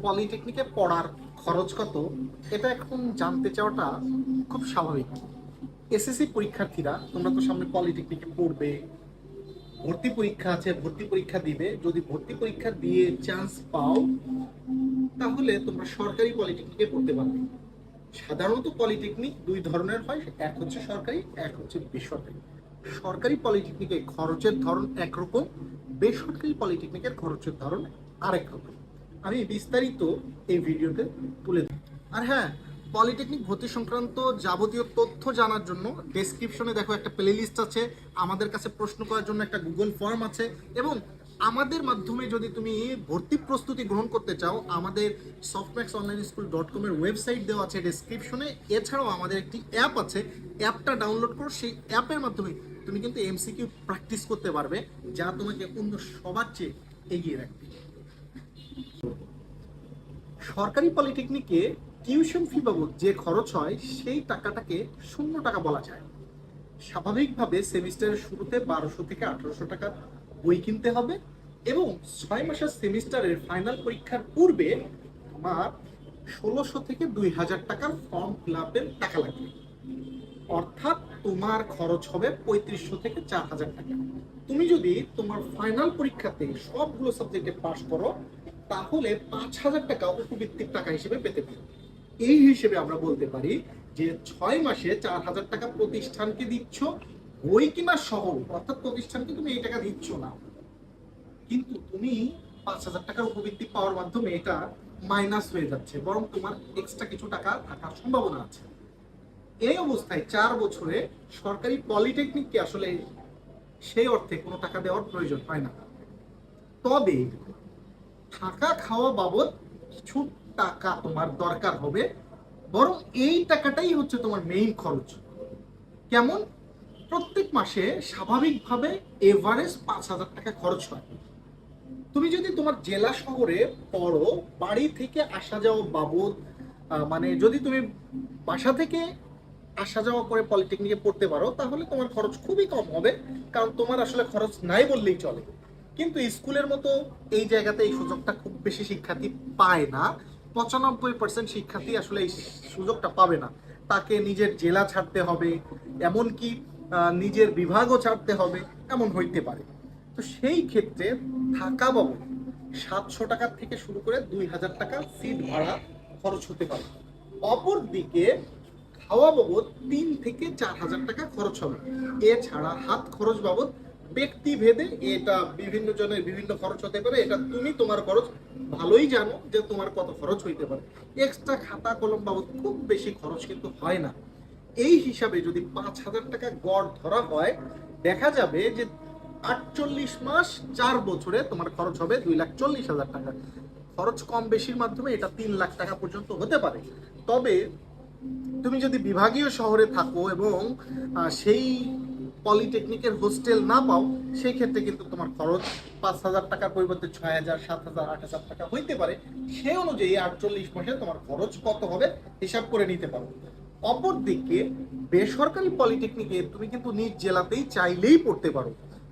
পলিটেকনিকে পড়ার খরচ কত এটা এখন জানতে চাওয়াটা খুব স্বাভাবিক। এসএসসি পরীক্ষার্থীরা তোমরা তো সামনে পলিটেকনিকে পড়বে, ভর্তি পরীক্ষা আছে, ভর্তি পরীক্ষা দিবে। যদি ভর্তি পরীক্ষা দিয়ে চান্স পাও তাহলে তোমরা সরকারি পলিটেকনিকে পড়তে পারবে। সাধারণত পলিটেকনিক দুই ধরনের হয়, এক হচ্ছে সরকারি, এক হচ্ছে বেসরকারি। সরকারি পলিটেকনিকে খরচের ধরন একরকম, বেসরকারি পলিটেকনিকের খরচের ধরন আরেক রকম। আমি বিস্তারিত এই ভিডিওতে তুলে দিই। আর হ্যাঁ, পলিটেকনিক ভর্তি সংক্রান্ত যাবতীয় তথ্য জানার জন্য ডেসক্রিপশনে দেখো একটা প্লে লিস্ট আছে, আমাদের কাছে প্রশ্ন করার জন্য একটা গুগল ফর্ম আছে, এবং আমাদের মাধ্যমে যদি তুমি ভর্তি প্রস্তুতি গ্রহণ করতে চাও আমাদের softmaxonlineschool.com এর ওয়েবসাইট দেওয়া আছে ডেসক্রিপশনে। এছাড়াও আমাদের একটি অ্যাপ আছে, অ্যাপটা ডাউনলোড করো। সেই অ্যাপের মাধ্যমে তুমি কিন্তু এমসিকিউ প্র্যাকটিস করতে পারবে, যা তোমাকে অন্য সবার চেয়ে এগিয়ে রাখবে। সরকারি পলিটেকনিকে টিউশন ফি বাবদ যে খরচ হয় সেই টাকাটাকে 0 টাকা বলা যায়। স্বাভাবিকভাবে সেমিস্টারের শুরুতে 1200 থেকে 1800 টাকা বই কিনতে হবে, এবং 6 মাসের সেমিস্টারের ফাইনাল পরীক্ষার পূর্বে তোমার 1600 থেকে 2000 টাকার ফর্ম ফিল আপের টাকা লাগবে। অর্থাৎ তোমার খরচ হবে 3500 থেকে 4000 টাকা। তুমি যদি তোমার ফাইনাল পরীক্ষাতে সবগুলো সাবজেক্টে পাস করো তাহলে 5000 টাকা উপবৃত্তির টাকা হিসেবে পেতে পারো। এই হিসেবে আমরা বলতে পারি যে 6 মাসে 4000 টাকা প্রতিষ্ঠানকে দিচ্ছ বই কিনা সহ, অর্থাৎ প্রতিষ্ঠানকে তুমি এই টাকা দিচ্ছ না, কিন্তু তুমি 5000 টাকার উপবৃত্তি পাওয়ার মাধ্যমে এটা মাইনাস হয়ে যাচ্ছে, বরং তোমার এক্সট্রা কিছু টাকা থাকার সম্ভাবনা আছে। এই অবস্থায় 4 বছরে সরকারি পলিটেকনিককে আসলে সেই অর্থে কোনো টাকা দেওয়ার প্রয়োজন হয় না। তবে থাকা খাওয়া বাবদ কিছু টাকা তোমার দরকার হবে, বরং এই টাকাটাই হচ্ছে তোমার মেইন খরচ। কেমন? প্রত্যেক মাসে স্বাভাবিকভাবে এভারেজ 5000 টাকা খরচ হয়। তুমি যদি তোমার জেলা শহরে পড়ো, বাড়ি থেকে আসা যাওয়া বাবদ মানে যদি তুমি বাসা থেকে আসা যাওয়া করে পলিটেকনিকে পড়তে পারো তাহলে তোমার খরচ খুবই কম হবে, কারণ তোমার আসলে খরচ নাই বললেই চলে। কিন্তু স্কুলের মতো এই জায়গাতে এই সুযোগটা খুব বেশি শিক্ষার্থী পায় না। 95% শিক্ষার্থী আসলে এই সুযোগটা পাবে না। তাকে নিজের জেলা ছাড়তে হবে, এমনকি নিজের বিভাগও ছাড়তে হবে, এমন হইতে পারে। তো সেই ক্ষেত্রে থাকা বাবদ 700 টাকা থেকে শুরু করে 2000 টাকা সিট ভাড়া খরচ হতে পারে। অপর দিকে খাওয়া বাবদ 3 থেকে 4000 টাকা খরচ হবে। এছাড়া হাত খরচ বাবদ ব্যক্তি ভেদে এটা বিভিন্ন জনের বিভিন্ন খরচ হতে পারে। এটা তুমি তোমার খরচ ভালোই জানো যে তোমার কত খরচ হইতে পারে। এক্সট্রা খাতা কলম বাবদ খুব বেশি খরচ কিন্তু হয় না। এই হিসাবে যদি 5000 টাকা গড় ধরা হয়, দেখা যাবে যে 48 মাস 4 বছরে তোমার খরচ হবে 2,40,000 টাকা। খরচ কম বেশির মাধ্যমে এটা 3 লাখ টাকা পর্যন্ত হতে পারে। তবে তুমি যদি বিভাগীয় শহরে থাকো এবং সেই পলিটেকনিকের হোস্টেল না পাও, সেই ক্ষেত্রে কিন্তু তোমার খরচ 5000 টাকার পরিবর্তে 6000, 7000, 8000 টাকা হইতে পারে। সেই অনুযায়ী 48 মাসে তোমার খরচ কত হবে হিসাব করে নিতে পারো। অপরদিকে বেসরকারি পলিটেকনিকে তুমি কিন্তু নিজ জেলাতেই চাইলেই পড়তে পারো,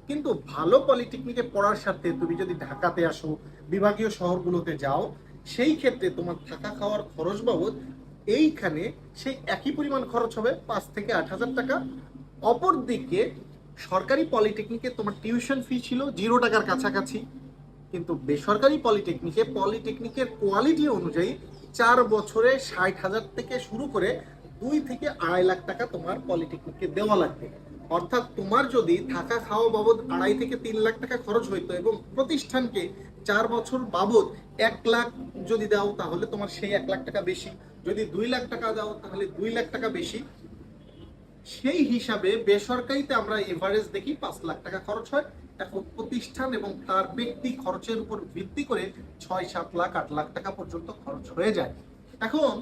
কিন্তু ভালো পলিটেকনিকে পড়ার সাথে তুমি যদি ঢাকাতে আসো, বিভাগীয় শহরগুলোতে যাও, সেই ক্ষেত্রে তোমার থাকা খাওয়ার খরচ বাবদ এইখানে সেই একই পরিমাণ খরচ হবে 5 থেকে 8000 টাকা। অপরদিকে সরকারি পলিটেকনিকে তোমার টিউশন ফি ছিল 0 টাকার কাছাকাছি, কিন্তু বেসরকারি পলিটেকনিকের কোয়ালিটি অনুযায়ী 4 বছরে 60,000 থেকে শুরু করে 2 থেকে 2.5 লাখ টাকা তোমার পলিটেকনিককে দেওয়া লাগবে। অর্থাৎ তোমার যদি থাকা খাওয়া বাবদ 2.5 থেকে 3 লাখ টাকা খরচ হইতো এবং প্রতিষ্ঠানকে 4 বছর বাবদ 1 লাখ যদি দাও তাহলে তোমার সেই 1 লাখ টাকা বেশি, যদি 2 লাখ টাকা দাও তাহলে 2 লাখ টাকা বেশি। সেই হিসাবে বেসরকারিতে আমরা এভারেজ দেখি 5 লাখ টাকা খরচ হয়। এখন প্রতিষ্ঠান এবং তার ব্যক্তি খরচের উপর ভিত্তি করে 6, 7 লাখ, 8 লাখ টাকা পর্যন্ত খরচ হয়ে যায়। এখন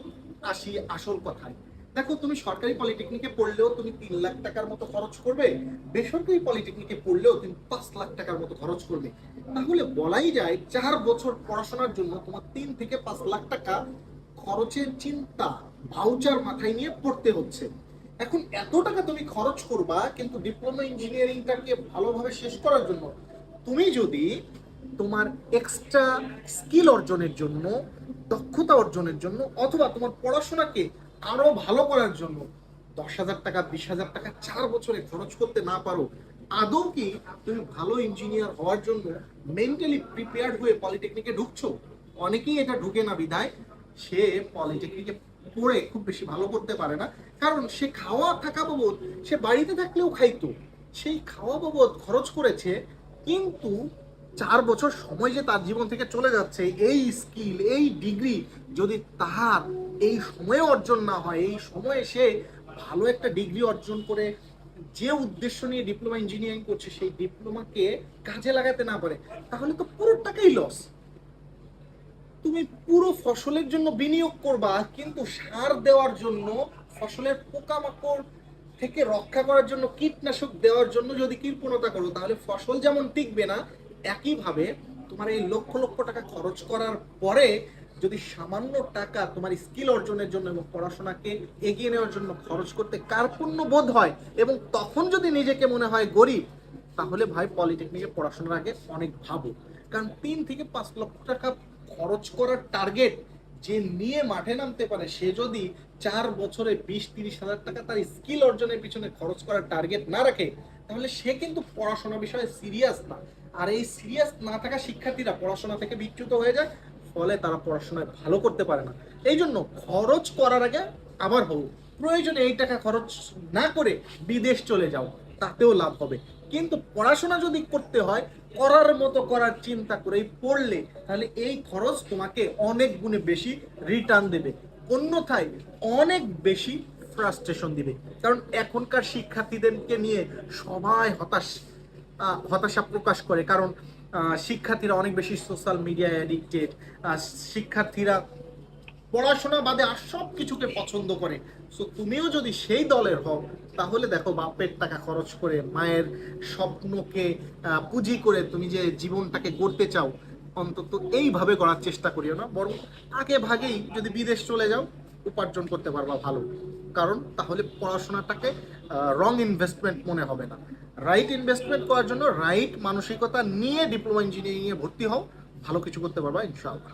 আসি আসল কথায়। দেখো, তুমি সরকারি পলিটেকনিকে পড়লেও তুমি 3 লাখ টাকার মতো খরচ করবে, বেসরকারি পলিটেকনিকে পড়লেও তুমি 5 লাখ টাকার মতো খরচ করবে। তাহলে বলাই যায় 4 বছর পড়াশোনার জন্য তোমার 3 থেকে 5 লাখ টাকা খরচের চিন্তা ভাউচার মাথায় নিয়ে পড়তে হচ্ছে। এখন এত টাকা তুমি খরচ করবা, কিন্তু ডিপ্লোমা ইঞ্জিনিয়ারিংটাকে ভালোভাবে শেষ করার জন্য তুমি যদি তোমার এক্সট্রা স্কিল অর্জনের জন্য দক্ষতা অর্জনের জন্য অথবা তোমার পড়াশোনাকে আরো ভালো করার জন্য 10,000 টাকা 20,000 টাকা 4 বছরে খরচ করতে না পারো, আদৌ কি তুমি ভালো ইঞ্জিনিয়ার হওয়ার জন্য মেন্টালি প্রিপেয়ার্ড হয়ে পলিটেকনিকে ঢুকছো? অনেকেই এটা ঢুকে না বিধায় সে পলিটেকনিকে পড়ে খুব বেশি ভালো করতে পারে না, কারণ সে খাওয়া থাকা বাবদ সে বাড়িতে থাকলেও খাইতো, সেই খাওয়া বাবদ খরচ করেছে, কিন্তু 4 বছর সময় যে তার জীবন থেকে চলে যাচ্ছে, এই স্কিল এই ডিগ্রি যদি তার এই সময়ে অর্জন না হয়, এই সময়ে সে ভালো একটা ডিগ্রি অর্জন করে যে উদ্দেশ্য নিয়ে ডিপ্লোমা ইঞ্জিনিয়ারিং করছে সেই ডিপ্লোমাকে কাজে লাগাতে না পারে, তাহলে তো পুরো টাকাই লস। তুমি পুরো ফসলের জন্য বিনিয়োগ করবা, কিন্তু সার দেওয়ার জন্য, ফসলের পোকামাকড় থেকে রক্ষা করার জন্য কীটনাশক দেওয়ার জন্য যদি কৃপণতা করো, তাহলে ফসল যেমন টিকবে না, একইভাবে তোমার এই লক্ষ লক্ষ টাকা খরচ করার পরে যদি সামান্য টাকা তোমার স্কিল অর্জনের জন্য এবং পড়াশোনাকে এগিয়ে নেওয়ার জন্য খরচ করতে কার্পণ্য বোধ হয়, এবং তখন যদি নিজেকে মনে হয় গরিব, তাহলে ভাই পলিটেকনিকে পড়াশোনার আগে অনেক ভাবো। কারণ 3 থেকে 5 লক্ষ টাকা খরচ করার টার্গেট যে নিয়ে মাঠে নামতে পারে, সে যদি 4 বছরে 20-30 হাজার টাকা তার স্কিল অর্জনের পিছনে খরচ করার টার্গেট না রাখে, তাহলে সে কিন্তু পড়াশোনা বিষয়ে সিরিয়াস না। আর এই সিরিয়াস না থাকা শিক্ষার্থীরা পড়াশোনা থেকে বিচ্যুত হয়ে যায়, ফলে তারা পড়াশোনায় ভালো করতে পারে না। এই জন্য খরচ করার আগে আবার হোক, প্রয়োজনে এই টাকা খরচ না করে বিদেশ চলে যাও, তাতেও লাভ হবে। কিন্তু পড়াশোনা যদি করতে হয় করার মতো করার চিন্তা করেই পড়লে, তাহলে এই খরচ তোমাকে অনেক গুণে বেশি রিটার্ন দেবে, অন্যথায় অনেক বেশি ফ্রাস্ট্রেশন দিবে। কারণ এখনকার শিক্ষার্থীদেরকে নিয়ে সবাই হতাশা প্রকাশ করে, কারণ শিক্ষার্থীরা অনেক বেশি সোশ্যাল মিডিয়ায় অ্যাডিক্টেড, শিক্ষার্থীরা পড়াশোনা বাদে আর সব কিছুকে পছন্দ করে। সো তুমিও যদি সেই দলের হও, তাহলে দেখো বাপের টাকা খরচ করে মায়ের স্বপ্নকে পুঁজি করে তুমি যে জীবনটাকে গড়তে চাও, অন্তত এইভাবে করার চেষ্টা করিও না, বরং আগে ভাগেই যদি বিদেশ চলে যাও উপার্জন করতে পারবা ভালো। কারণ তাহলে পড়াশোনাটাকে রং ইনভেস্টমেন্ট মনে হবে না। রাইট ইনভেস্টমেন্ট করার জন্য রাইট মানসিকতা নিয়ে ডিপ্লোমা ইঞ্জিনিয়ারিং এ ভর্তি হও, ভালো কিছু করতে পারবা ইনশাআল্লাহ।